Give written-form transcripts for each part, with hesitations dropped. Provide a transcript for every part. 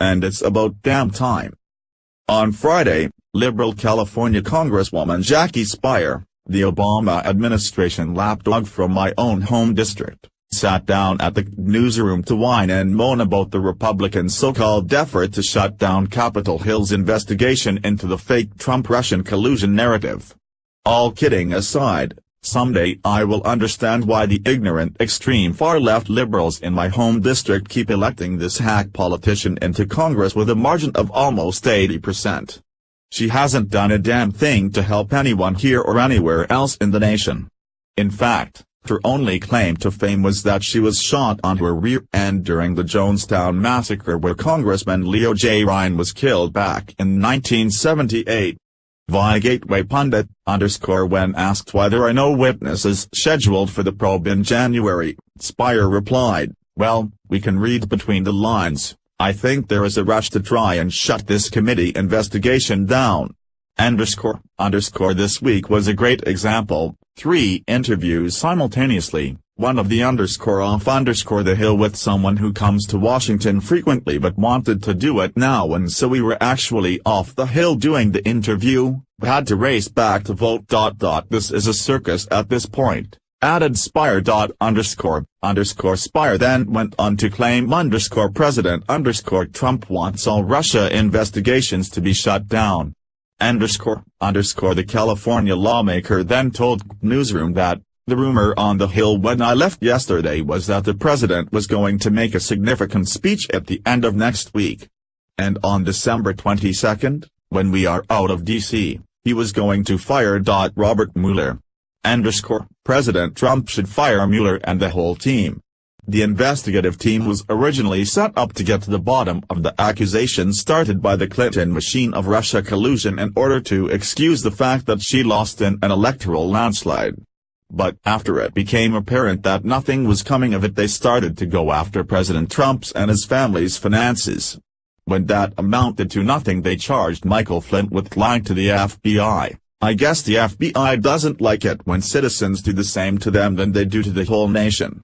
and it's about damn time. On Friday, liberal California Congresswoman Jackie Speier, the Obama administration lapdog from my own home district, sat down at the newsroom to whine and moan about the Republicans' so-called effort to shut down Capitol Hill's investigation into the fake Trump-Russian collusion narrative. All kidding aside, someday I will understand why the ignorant extreme far-left liberals in my home district keep electing this hack politician into Congress with a margin of almost 80%. She hasn't done a damn thing to help anyone here or anywhere else in the nation. In fact, her only claim to fame was that she was shot on her rear end during the Jonestown massacre where Congressman Leo J. Ryan was killed back in 1978. Via Gateway Pundit, when asked why there are no witnesses scheduled for the probe in January, Speier replied, "Well, we can read between the lines. I think there is a rush to try and shut this committee investigation down." This week was a great example, 3 interviews simultaneously, one of the off the Hill with someone who comes to Washington frequently but wanted to do it now, and so we were actually off the Hill doing the interview, but had to race back to vote. This is a circus at this point, added Speier. Speier then went on to claim President Trump wants all Russia investigations to be shut down. The California lawmaker then told Newsroom that, "The rumor on the Hill when I left yesterday was that the president was going to make a significant speech at the end of next week. And on December 22, when we are out of D.C., he was going to fire Robert Mueller. President Trump should fire Mueller and the whole team." The investigative team was originally set up to get to the bottom of the accusations started by the Clinton machine of Russia collusion in order to excuse the fact that she lost in an electoral landslide. But after it became apparent that nothing was coming of it, they started to go after President Trump's and his family's finances. When that amounted to nothing, they charged Michael Flynn with lying to the FBI. I guess the FBI doesn't like it when citizens do the same to them than they do to the whole nation.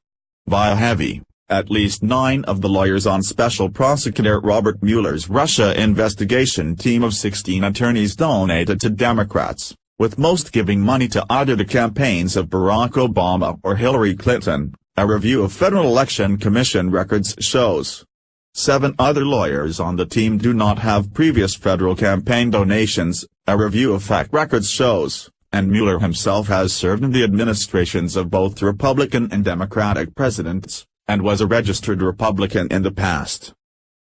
Via Heavy, at least 9 of the lawyers on Special Prosecutor Robert Mueller's Russia investigation team of 16 attorneys donated to Democrats, with most giving money to either the campaigns of Barack Obama or Hillary Clinton, a review of Federal Election Commission records shows. 7 other lawyers on the team do not have previous federal campaign donations, a review of FAC records shows, and Mueller himself has served in the administrations of both Republican and Democratic presidents, and was a registered Republican in the past.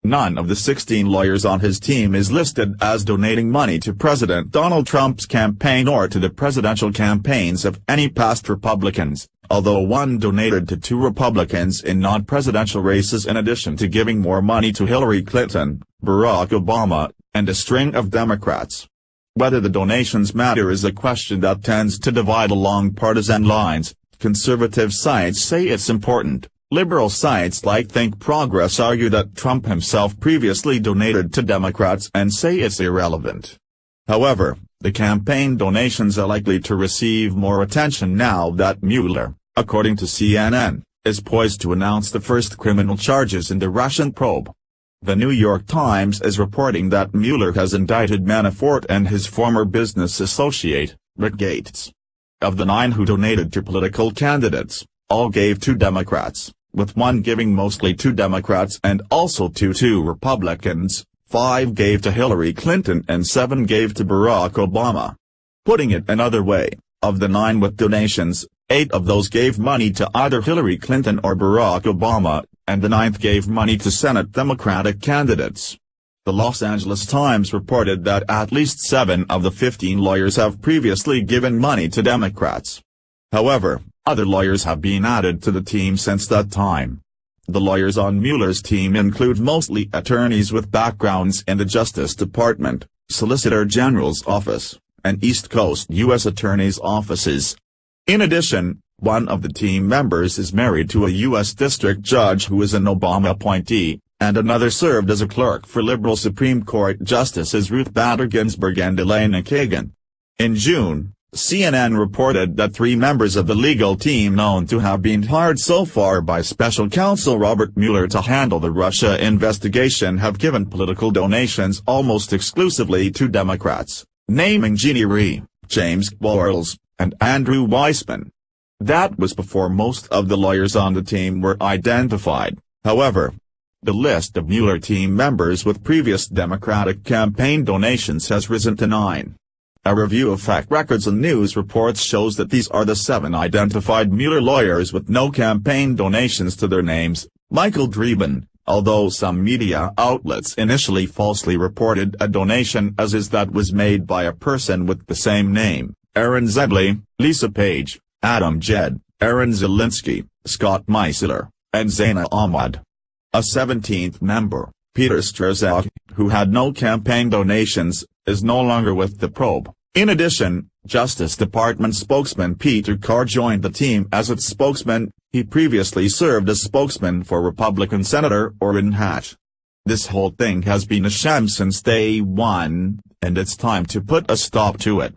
None of the 16 lawyers on his team is listed as donating money to President Donald Trump's campaign or to the presidential campaigns of any past Republicans, although one donated to 2 Republicans in non-presidential races in addition to giving more money to Hillary Clinton, Barack Obama, and a string of Democrats. Whether the donations matter is a question that tends to divide along partisan lines. Conservative sites say it's important. Liberal sites like Think Progress argue that Trump himself previously donated to Democrats and say it's irrelevant. However, the campaign donations are likely to receive more attention now that Mueller, according to CNN, is poised to announce the first criminal charges in the Russian probe. The New York Times is reporting that Mueller has indicted Manafort and his former business associate, Rick Gates. Of the 9 who donated to political candidates, all gave to Democrats, with 1 giving mostly to Democrats and also to Republicans, 5 gave to Hillary Clinton and 7 gave to Barack Obama. Putting it another way, of the 9 with donations, 8 of those gave money to either Hillary Clinton or Barack Obama, and the 9th gave money to Senate Democratic candidates. The Los Angeles Times reported that at least 7 of the 15 lawyers have previously given money to Democrats. However, other lawyers have been added to the team since that time. The lawyers on Mueller's team include mostly attorneys with backgrounds in the Justice Department, Solicitor General's Office, and East Coast U.S. Attorney's offices. In addition, one of the team members is married to a U.S. District Judge who is an Obama appointee, and another served as a clerk for liberal Supreme Court Justices Ruth Bader Ginsburg and Elena Kagan. In June, CNN reported that 3 members of the legal team known to have been hired so far by special counsel Robert Mueller to handle the Russia investigation have given political donations almost exclusively to Democrats, naming Jeannie Rhee, James Quarles, and Andrew Weissman. That was before most of the lawyers on the team were identified, however. The list of Mueller team members with previous Democratic campaign donations has risen to 9. A review of fact records and news reports shows that these are the 7 identified Mueller lawyers with no campaign donations to their names. Michael Dreeben, although some media outlets initially falsely reported a donation as is that was made by a person with the same name, Aaron Zebley, Lisa Page, Adam Jed, Aaron Zielinski, Scott Meisler, and Zaina Ahmad. A 17th member, Peter Strzok, who had no campaign donations, is no longer with the probe. In addition, Justice Department spokesman Peter Carr joined the team as its spokesman. He previously served as spokesman for Republican Senator Orrin Hatch. This whole thing has been a sham since day one, and it's time to put a stop to it.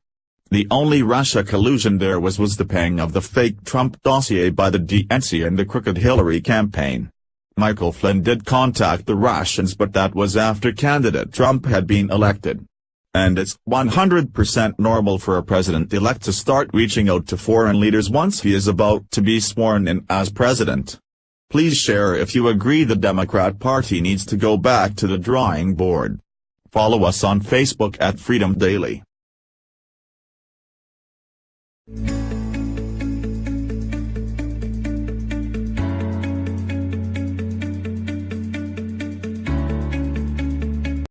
The only Russia collusion there was the paying of the fake Trump dossier by the DNC and the crooked Hillary campaign. Michael Flynn did contact the Russians, but that was after candidate Trump had been elected. And it's 100% normal for a president-elect to start reaching out to foreign leaders once he is about to be sworn in as president. Please share if you agree the Democrat Party needs to go back to the drawing board. Follow us on Facebook at Freedom Daily.